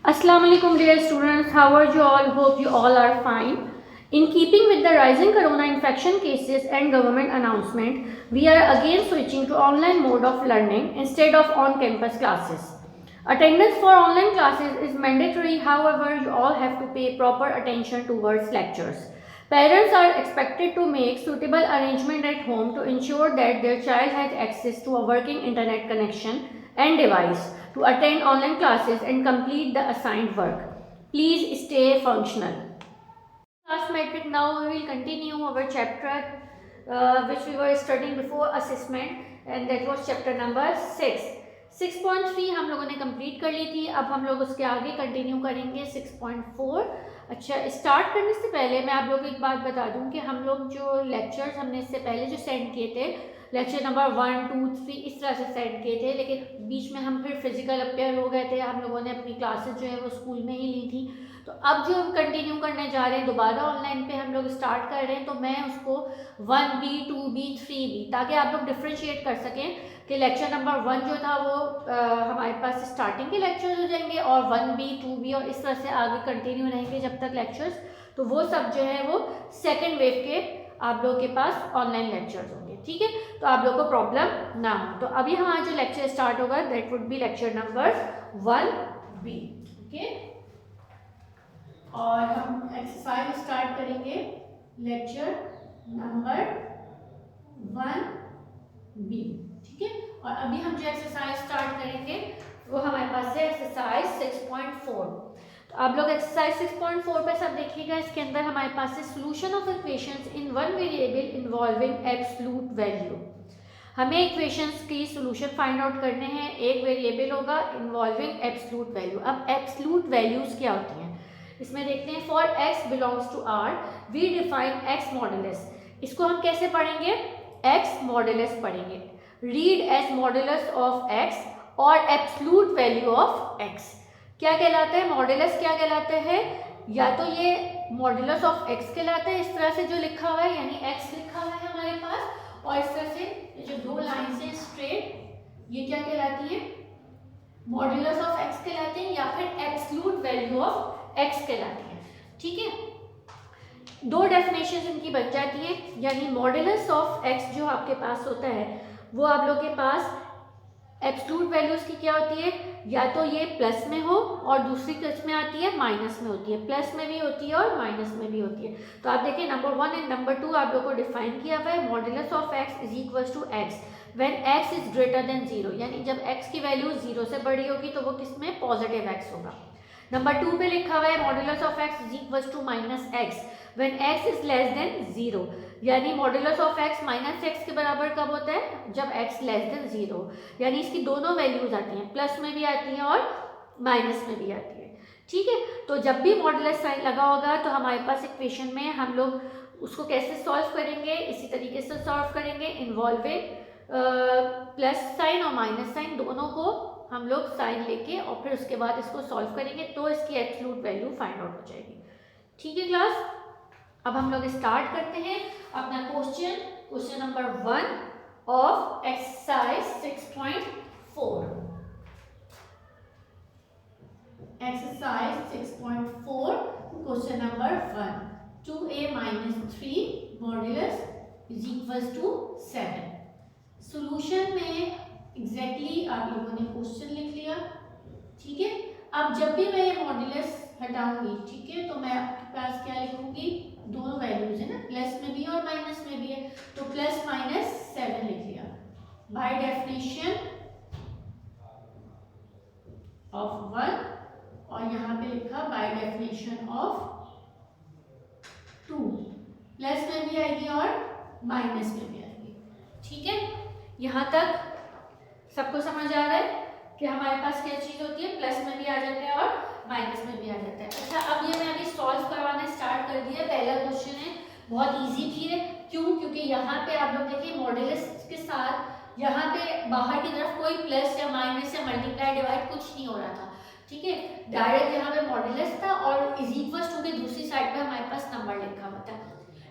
Assalamu alaikum dear students, how are you all? Hope you all are fine. In keeping with the rising corona infection cases and government announcement, we are again switching to online mode of learning instead of on-campus classes. Attendance for online classes is mandatory, however, you all have to pay proper attention towards lectures. Parents are expected to make suitable arrangement at home to ensure that their child has access to a working internet connection and device to attend online classes and complete the assigned work. Please stay functional. Class metric. Now we will continue our chapter which we were studying before assessment, and that was chapter number 6. 6.3 हम लोगों ने complete कर ली थी. अब हम लोग उसके आगे कंटिन्यू करेंगे 6.4. अच्छा, स्टार्ट करने से पहले मैं आप लोगों को एक बात बता दूं कि हम लोग जो लेक्चर्स हमने इससे पहले जो सेंड किए थे, लेक्चर नंबर 1, 2, 3 इस तरह से सेंड किए थे, लेकिन बीच में हम फिर फिजिकल अपेयर हो गए थे. हम लोगों ने अपनी क्लासेस जो है वो स्कूल में ही ली थी. तो अब जो हम कंटिन्यू करने जा रहे हैं दोबारा ऑनलाइन पे हम लोग स्टार्ट कर रहे हैं, तो मैं उसको 1B, 2B, 3B, ताकि आप लोग डिफ्रेंशिएट कर सकें कि लेक्चर नंबर 1 जो था वो हमारे पास स्टार्टिंग के लेक्चर्स हो जाएंगे और 1B, 2B और इस तरह से आगे कंटिन्यू रहेंगे जब तक लेक्चर्स. तो वो सब जो है वो सेकेंड वेव के आप लोगों के पास ऑनलाइन लेक्चर्स होंगे. ठीक है, तो आप लोग को प्रॉब्लम ना हो. तो अभी हमारा जो लेक्चर स्टार्ट होगा that would be lecture number 1B. Okay, और हम एक्सरसाइज स्टार्ट करेंगे लेक्चर नंबर 1B. ठीक है, और अभी हम जो एक्सरसाइज स्टार्ट करेंगे वो हमारे पास है एक्सरसाइज 6.4. तो आप लोग एक्सरसाइज 6.4 पे सब देखिएगा. इसके अंदर हमारे पास है solution of equations in one variable involving absolute value. हमें इक्वेशंस की सोल्यूशन फाइंड आउट करने हैं. एक वेरिएबल होगा इन्वॉल्विंग एब्सोल्यूट वैल्यू. अब एब्सोल्यूट वैल्यूज क्या होती हैं इसमें देखते हैं. For x belongs to r we define x modulus. इसको हम कैसे पढ़ेंगे? x मॉडुलस पढ़ेंगे. Read as modulus of x और एब्सोल्यूट वैल्यू ऑफ x क्या कहलाता है? मॉडुलस क्या कहलाता है? या तो ये मॉडुलस ऑफ x कहलाता है इस तरह से जो लिखा हुआ है, यानी x लिखा हुआ है हमारे पास, और इस तरह से जो दो लाइन से स्ट्रेट ये क्या कहलाती है? मॉडुलस ऑफ x कहलाते हैं, या फिर एब्सोल्यूट वैल्यू ऑफ x कहलाती है. ठीक है, दो डेफिनेशन इनकी बन जाती है. यानी मॉडुलस ऑफ x जो आपके पास होता है वो आप लोग के पास एब्सोल्यूट वैल्यूज की क्या होती है? या तो ये प्लस में हो और दूसरी किस में आती है? माइनस में होती है. प्लस में भी होती है और माइनस में भी होती है. तो आप देखिए नंबर 1 एंड नंबर 2 आप लोग को डिफाइन किया हुआ है. Modulus of x is equal to x when x is greater than 0, यानी जब x की वैल्यू 0 से बड़ी होगी तो वो किस में? पॉजिटिव x होगा. नंबर 2 पे लिखा हुआ है modulus of x is equal to minus x when x is less than 0, यानी modulus of x minus x के बराबर कब होता है? जब x लेस देन 0. यानी इसकी दोनों वैल्यूज आती हैं, प्लस में भी आती हैं और माइनस में भी आती है. ठीक है, तो जब भी मॉडुलस साइन लगा होगा तो हमारे पास इक्वेशन में हम लोग उसको कैसे सॉल्व करेंगे? इसी तरीके से सॉल्व करेंगे. इन्वॉल्विंग प्लस साइन और माइनस साइन दोनों को हम लोग साइन लेके और फिर उसके बाद इसको सॉल्व करेंगे तो इसकी एब्सोल्यूट वैल्यू फाइंड आउट हो जाएगी. ठीक है क्लास, अब हम लोग स्टार्ट करते हैं अपना question number 1 of exercise 6.4. Exercise 6.4 question number 1. 2a minus 3 modulus is equal to 7. Solution में एग्जैक्टली आप लोगों ने क्वेश्चन लिख लिया. ठीक है, अब जब भी मैं ये मॉडुलस हटाऊंगी, ठीक है, तो मैं आपके पास क्या लिखूंगी? दोनों वैल्यूज है ना, प्लस में भी और माइनस में भी है, तो प्लस माइनस 7 लिख लिया. बाय डेफिनेशन ऑफ 1 और यहाँ पे लिखा बाय डेफिनेशन ऑफ 2. प्लस में भी आएगी और माइनस में भी आएगी. ठीक है, यहाँ तक सबको समझ आ रहा है कि हमारे पास क्या चीज होती है? प्लस में भी आ जाते हैं और माइनस में भी आ जाता है. अच्छा, अब ये मैं अभी सॉल्व करवाना स्टार्ट कर दिया. पहला क्वेश्चन है, बहुत इजी भी है. क्यों? क्योंकि यहाँ पे आप लोग देखिए मॉडुलस के साथ यहाँ पे बाहर की तरफ कोई प्लस या माइनस या मल्टीप्लाई डिवाइड कुछ नहीं हो रहा था. ठीक है, डायरेक्ट यहाँ पे मॉडुलस था और इज इक्वल टू के दूसरी साइड पे हमारे पास नंबर लिखा हुआ था.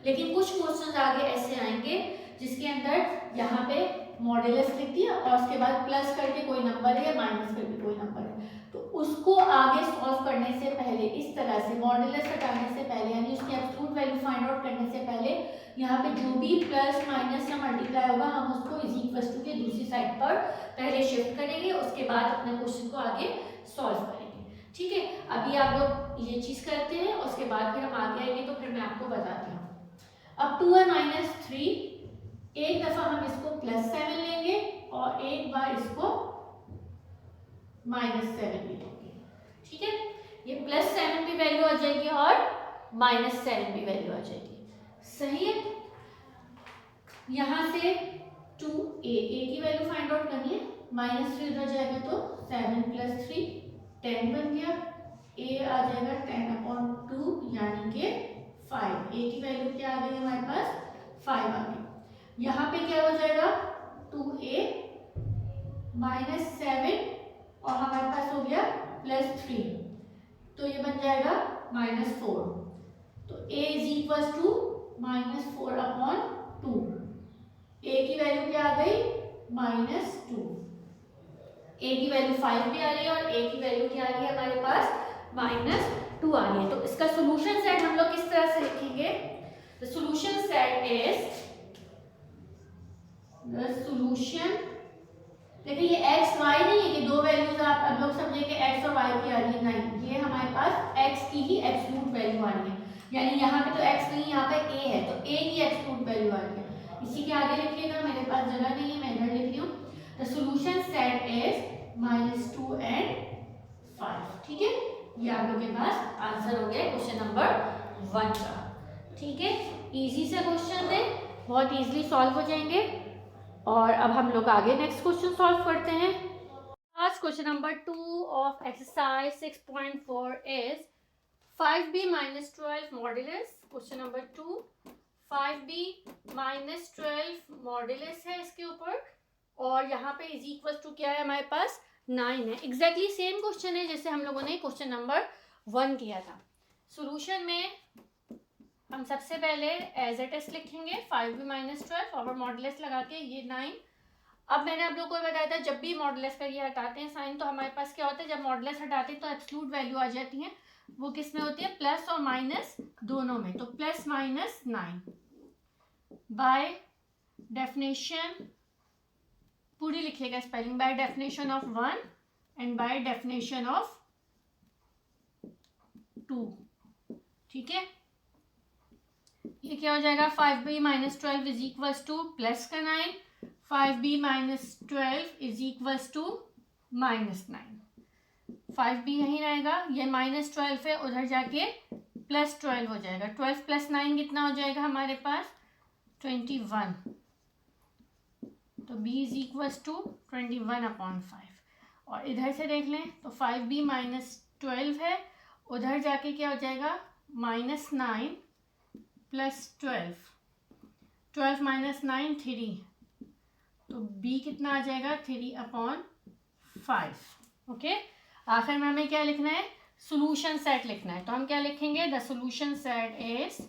लेकिन कुछ क्वेश्चन आगे ऐसे आएंगे जिसके अंदर यहाँ पे मॉडुलस लिख दिया और उसके बाद प्लस करके कोई नंबर है या माइनस करके कोई नंबर है, तो उसको आगे सॉल्व सॉल्व करने से पहले इस तरह से मॉडुलस हटाने से पहले यानी उसकी एब्सोल्यूट वैल्यू फाइंड आउट करने से पहले यहाँ पे जो भी प्लस माइनस या मल्टीप्लाई होगा हम उसको इज इक्वल टू के दूसरी साइड पर पहले शिफ्ट करेंगे, उसके बाद अपने क्वेश्चन को आगे सॉल्व करेंगे। ठीक है, अभी आप लोग ये चीज़ करते हैं, उसके बाद फिर हम आगे आएंगे तो फिर मैं आपको बताती हूँ। अब 2n-3 एक दफ़ा हम इसको +7 लेंगे और एक बार इसको -7 भी लेंगे। ठीक है, ये +7 भी वैल्यू आ जाएगी और -7 भी वैल्यू आ जाएगी। सही है, यहाँ से 2a की वैल्यू फाइंड आउट करनी है, -3 उधर जाएगा तो 7 + 3 10 बन गया, a आ जाएगा 10/2 यानी कि 5। a की वैल्यू क्या आ गई हमारे पास 5 आ गई। यहाँ पे क्या हो जाएगा 2a -7 और हमारे पास हो गया +3 तो ये बन जाएगा -4। तो a = -4/2। a की वैल्यू क्या आ गई -2। a की वैल्यू 5 भी आ रही है और a की वैल्यू क्या आ रही है हमारे पास -2 आ रही है। तो इसका सोल्यूशन सेट हम लोग किस तरह से लिखेंगे? The solution set is the solution, देखिए ये x y नहीं है कि दो वैल्यूज आप अब लोग समझे कि x और y की आ रही है, नहीं, ये हमारे पास x की ही एब्सोल्यूट वैल्यू आ रही है, यानी यहाँ पे तो x नहीं, यहाँ पे a है तो a की एब्सोल्यूट वैल्यू आ रही है। इसी के आगे लिखिएगा, मेरे पास जगह नहीं है, मैं इधर लिख रही हूँ। The solution set is -2 and 5। ठीक है, ये आप लोग के पास आंसर हो गया क्वेश्चन नंबर 1 का। ठीक है, इजी से क्वेश्चन है, बहुत इजीली सॉल्व हो जाएंगे। और अब हम लोग आगे नेक्स्ट क्वेश्चन सॉल्व करते हैं। आज question number 2 of exercise 6.4 is 5b - 12 modulus. Question number 2 5b - 12 modulus है इसके ऊपर, और यहाँ पे इज इक्वल टू क्या है हमारे पास 9 है। एग्जैक्टली सेम क्वेश्चन है जैसे हम लोगों ने क्वेश्चन नंबर 1 किया था। सॉल्यूशन में हम सबसे पहले एज इट इज लिखेंगे 5b - 12 और मॉडुलस लगा के ये 9। अब मैंने आप लोगों को बताया था जब भी मॉडुलस का ये हटाते हैं साइन तो हमारे पास क्या होता है, जब मॉडुलस हटाते हैं तो एब्सोल्यूट वैल्यू आ जाती है, वो किस में होती है प्लस और माइनस दोनों में। तो +-9 बाय डेफिनेशन पूरी लिखिएगा spelling, bye definition of 1 and by definition of 2। ठीक है, ये क्या हो जाएगा 5b - 12 is equals two plus का 9, 5b - 12 is equals to -9। 5b यहीं रहेगा, ये -12 है, उधर जाके +12 हो जाएगा। 12 + 9 कितना हो जाएगा हमारे पास 21। तो b इज इक्वल्स टू 21/5। और इधर से देख लें तो 5b - 12 है, उधर जाके क्या हो जाएगा -9 + 12, 12 - 9 3, तो b कितना आ जाएगा 3/5। ओके, आखिर में हमें क्या लिखना है सॉल्यूशन सेट लिखना है। तो हम क्या लिखेंगे the solution set is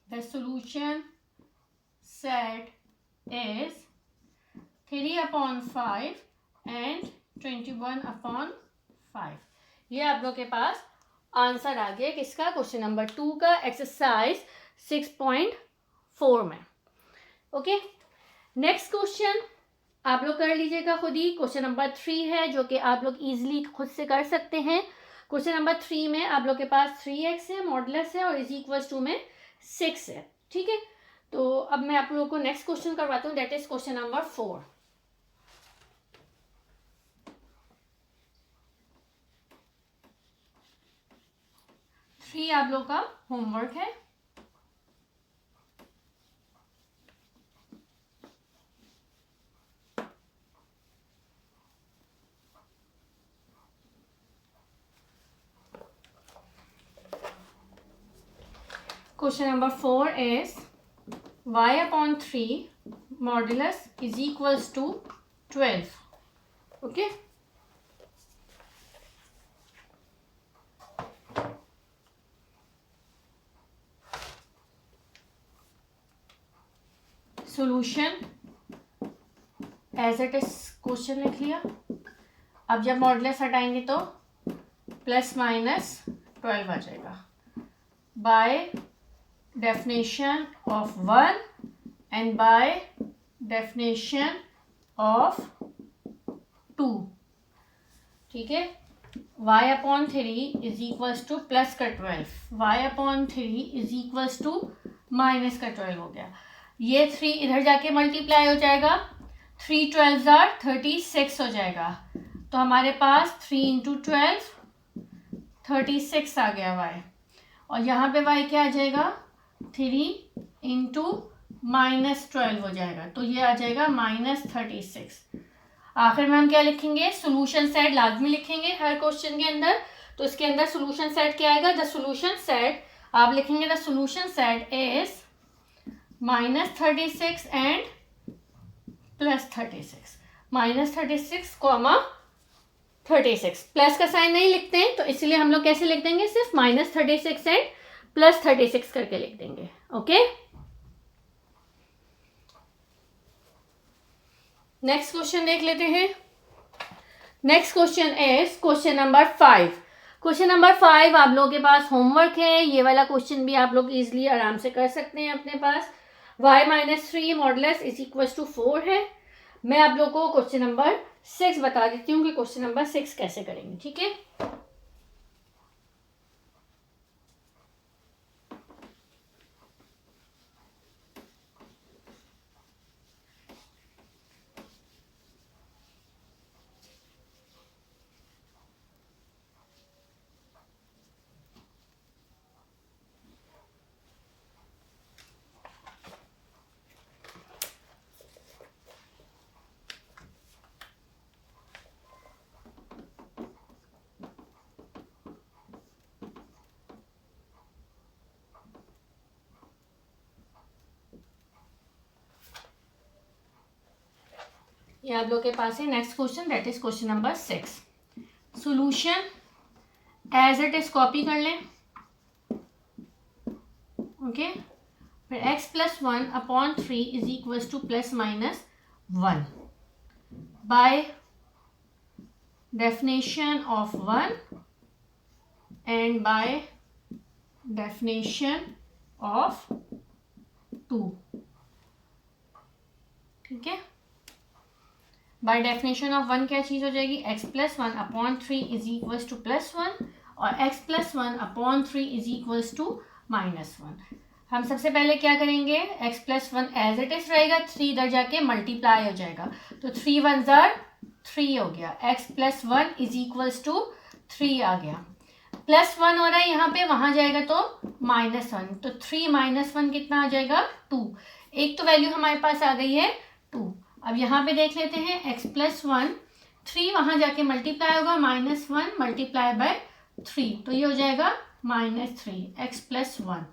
3/5 and 21/5। ये आप लोग के पास आंसर आ गया किसका क्वेश्चन नंबर 2 का एक्सरसाइज 6.4 में। ओके, नेक्स्ट क्वेश्चन आप लोग कर लीजिएगा खुद ही। क्वेश्चन नंबर 3 है जो कि आप लोग इजीली खुद से कर सकते हैं। क्वेश्चन नंबर 3 में आप लोग के पास 3x है, मॉडुलस है और इज इक्वल्स टू में 6 है। ठीक है, तो अब मैं आप लोगों को नेक्स्ट क्वेश्चन करवाता हूँ, दैट इज क्वेश्चन नंबर 4। आप लोग का होमवर्क है। Question number 4 is y/3 modulus is equals to 12. Okay. Solution as it is question लिख लिया। अब जब मॉडुलस हटाएंगे तो प्लस माइनस 12 आ जाएगा bye definition of 1 and by definition of 2। ठीक है, y/3 is equals two plus का 12, y/3 is equals to minus का 12 हो गया। ये 3 इधर जाके मल्टीप्लाई हो जाएगा, 3 12 आर 36 हो जाएगा। तो हमारे पास 3 इंटू 12 36 आ गया y, और यहाँ पे y क्या आ जाएगा, 3 इंटू माइनस 12 हो जाएगा, तो ये आ जाएगा -36। आखिर में हम क्या लिखेंगे, सोल्यूशन सेट लाजमी लिखेंगे हर क्वेश्चन के अंदर। तो इसके अंदर सोल्यूशन सेट क्या आएगा, द सोल्यूशन सेट, आप लिखेंगे the solution set is -36 and +36, -36, -36। Plus का साइन नहीं लिखते हैं, तो इसलिए हम लोग कैसे लिख देंगे, सिर्फ -36 एंड +36 करके लिख देंगे। ओके, नेक्स्ट क्वेश्चन देख लेते हैं। Next question is question number 5। Question number 5 आप लोगों के पास होमवर्क है, ये वाला क्वेश्चन भी आप लोग इजीली आराम से कर सकते हैं अपने पास। y-3 modulus is equal to 4 है। मैं आप लोगों को क्वेश्चन नंबर 6 बता देती हूँ कि क्वेश्चन नंबर 6 कैसे करेंगे। ठीक है, ये आप लोग के पास है next question, that is question number 6। Solution as it is copy कर लें। ओके, फिर x+1/3 is equals to +-1 by definition of 1 and by definition of 2। ठीक है, बाय डेफिनेशन ऑफ 1 क्या चीज़ हो जाएगी, x+1/3 इज इक्वल्स टू +1 और x+1/3 इज इक्वल्स टू -1। हम सबसे पहले क्या करेंगे, x+1 एज इट इज रहेगा, 3 इधर जाके मल्टीप्लाई हो जाएगा, तो 3 1 जार 3 हो गया, x+1 इज इक्वल्स टू 3 आ गया। +1 हो रहा है यहाँ पे, वहाँ जाएगा तो -1, तो 3 -1 कितना आ जाएगा, 2। एक तो वैल्यू हमारे पास आ गई है 2। अब यहाँ पे देख लेते हैं, x+1, 3 वहाँ जाके मल्टीप्लाई होगा, -1 मल्टीप्लाई बाय 3, तो ये हो जाएगा -3 x+1।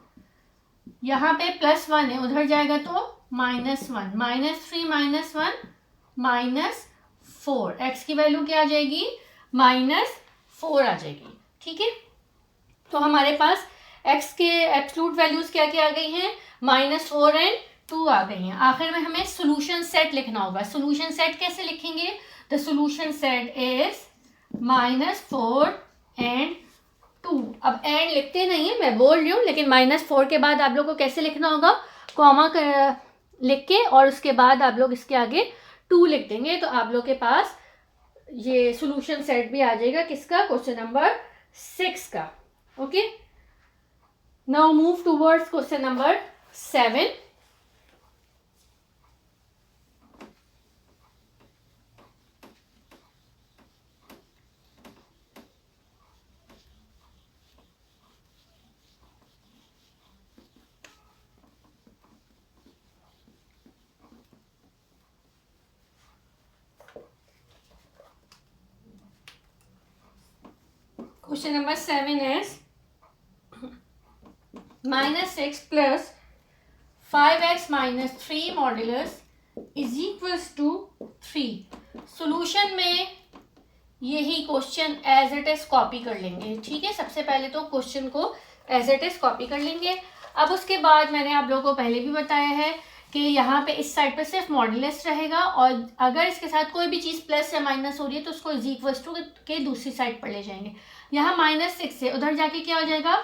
यहाँ पे +1 है, उधर जाएगा तो -1, -3 -1 -4, x की वैल्यू क्या आ जाएगी, -4 आ जाएगी। ठीक है, तो हमारे पास x के एब्सोल्यूट वैल्यूज क्या क्या आ गई हैं, -4 एंड 2 आ गई हैं। आखिर में हमें सोल्यूशन सेट लिखना होगा। सोल्यूशन सेट कैसे लिखेंगे, the solution set is -4 and 2। अब एंड लिखते नहीं है, मैं बोल रही हूँ, लेकिन -4 के बाद आप लोग को कैसे लिखना होगा, कॉमा लिख के, और उसके बाद आप लोग इसके आगे 2 लिख देंगे, तो आप लोग के पास ये सोल्यूशन सेट भी आ जाएगा, किसका, क्वेश्चन नंबर 6 का। Okay, now move towards question number 7। Question number 7 is -6 plus 5x minus 3 modulus is equals to 3। Solution में यही question as it is copy कर लेंगे। ठीक है, सबसे पहले तो क्वेश्चन को एज इट इज कॉपी कर लेंगे। अब उसके बाद मैंने आप लोगों को पहले भी बताया है कि यहाँ पे इस साइड पे सिर्फ मॉड्यूलस रहेगा, और अगर इसके साथ कोई भी चीज़ प्लस या माइनस हो रही है तो उसको इज इक्वल टू के दूसरी साइड पर ले जाएंगे। यहाँ -6 है, उधर जाके क्या हो जाएगा,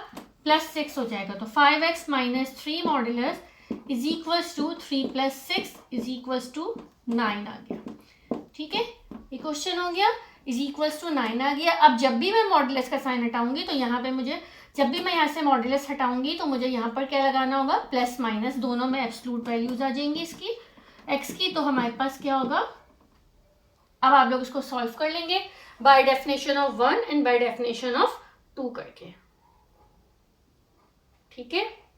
+6 हो जाएगा। तो 5x - 3 modulus is equals to 3 + 6 is equals to 9 आ गया। ठीक है, ये क्वेश्चन हो गया, इज इक्वल्स टू 9 आ गया। अब जब भी मैं मॉड्यूलस का साइन हटाऊंगी तो यहाँ पे मुझे, जब भी मैं यहाँ से मॉड्यूलस हटाऊंगी तो मुझे यहाँ पर क्या लगाना होगा, प्लस माइनस दोनों में एब्सोल्यूट वैल्यूज आ जाएंगी इसकी x की। तो हमारे पास क्या होगा, अब आप लोग इसको सॉल्व कर लेंगे by definition of 1 and by definition of 2 करके। ठीक है,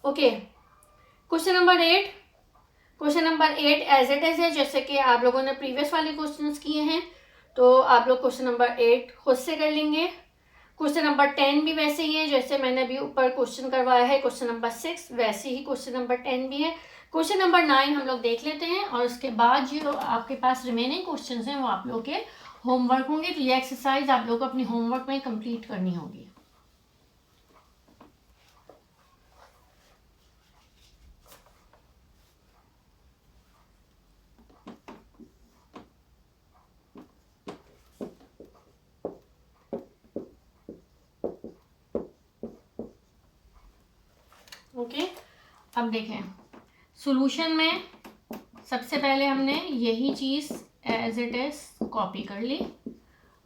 okay. Question number 8, question number 8 as it is है, जैसे कि आप लोगों ने प्रीवियस वाले क्वेश्चंस किए हैं, तो आप लोग क्वेश्चन नंबर 8 खुद से कर लेंगे। क्वेश्चन नंबर 10 भी वैसे ही है, जैसे मैंने अभी ऊपर क्वेश्चन करवाया है क्वेश्चन नंबर 6, वैसे ही क्वेश्चन नंबर 10 भी है। क्वेश्चन नंबर 9 हम लोग देख लेते हैं, और उसके बाद जो आपके पास रिमेनिंग क्वेश्चन हैं वो आप लोग के होमवर्क होंगे। तो ये एक्सरसाइज आप लोग को अपनी होमवर्क में कंप्लीट करनी होगी। ओके, अब देखें सॉल्यूशन में सबसे पहले हमने यही चीज़ एज इट इज कॉपी कर ली।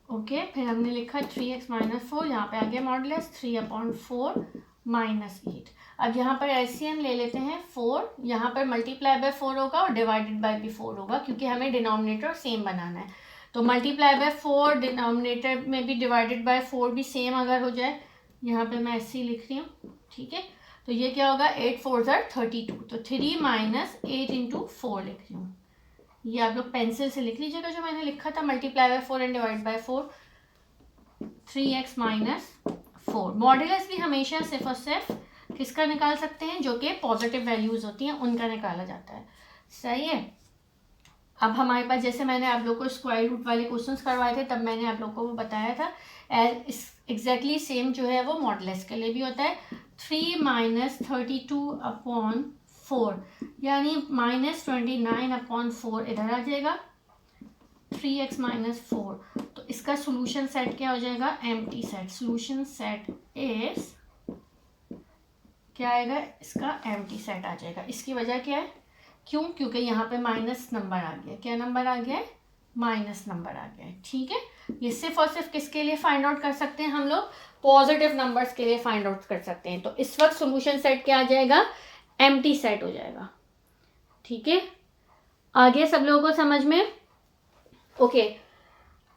ओके, फिर हमने लिखा 3x - 4, यहाँ पे आ गया मॉडुलस 3/4 -8। अब यहाँ पर एलसीएम ले लेते हैं 4, यहाँ पर मल्टीप्लाई बाय 4 होगा और डिवाइडेड बाय भी 4 होगा, क्योंकि हमें डिनोमिनेटर सेम बनाना है। तो मल्टीप्लाई बाय 4, डिनोमिनेटर में भी डिवाइडेड बाय 4 भी सेम अगर हो जाए, यहाँ पे मैं ऐसे ही लिख रही हूँ। ठीक है, तो ये क्या होगा, 8 4 32, तो 3 - 8 × 4 लिख रही हूँ। ये आप लोग पेंसिल से लिख लीजिएगा जो मैंने लिखा था, multiply by 4 and divide by 4, 3x - 4। Modulus भी हमेशा सिर्फ और सिर्फ किसका निकाल सकते हैं, जो कि पॉजिटिव वैल्यूज होती हैं उनका निकाला जाता है। सही है। अब हमारे पास, जैसे मैंने आप लोग को स्क्वायर रूट वाले क्वेश्चंस करवाए थे, तब मैंने आप लोग को वो बताया था, एग्जैक्टली सेम जो है वो मॉडुलस के लिए भी होता है। 3 - 32/4 यानी -29/4 इधर आ जाएगा, 3x - 4। तो इसका सोल्यूशन सेट क्या हो जाएगा, empty set. Solution set is क्या आएगा, इसका एम्प्टी सेट आ जाएगा। इसकी वजह क्या है, क्यों, क्योंकि यहाँ पे माइनस नंबर आ गया। क्या नंबर आ गया है, माइनस नंबर आ गया है। ठीक है, ये सिर्फ और सिर्फ किसके लिए फाइंड आउट कर सकते हैं हम लोग, पॉजिटिव नंबर्स के लिए फाइंड आउट कर सकते हैं। तो इस वक्त सॉल्यूशन सेट क्या आ जाएगा, एम्प्टी सेट हो जाएगा। ठीक है, आ गया सब लोगों को समझ में। ओके,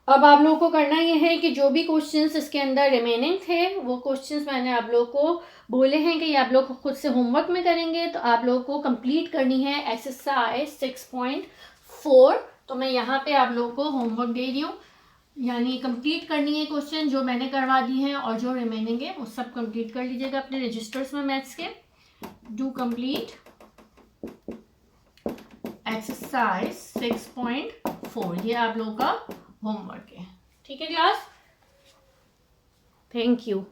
अब आप लोगों को करना ये है कि जो भी क्वेश्चंस इसके अंदर रिमेनिंग थे, वो क्वेश्चंस मैंने आप लोगों को बोले हैं कि आप लोग खुद से होमवर्क में करेंगे। तो आप लोगों को कंप्लीट करनी है एक्सरसाइज 6.4। तो मैं यहाँ पे आप लोगों को होमवर्क दे रही हूँ, यानी कंप्लीट करनी है क्वेश्चन जो मैंने करवा दी हैं, और जो रिमेनिंग है वो सब कंप्लीट कर लीजिएगा अपने रजिस्टर्स में मैथ्स के। डू कंप्लीट एक्सरसाइज 6.4, ये आप लोगों का होमवर्क है। ठीक है क्लास, थैंक यू।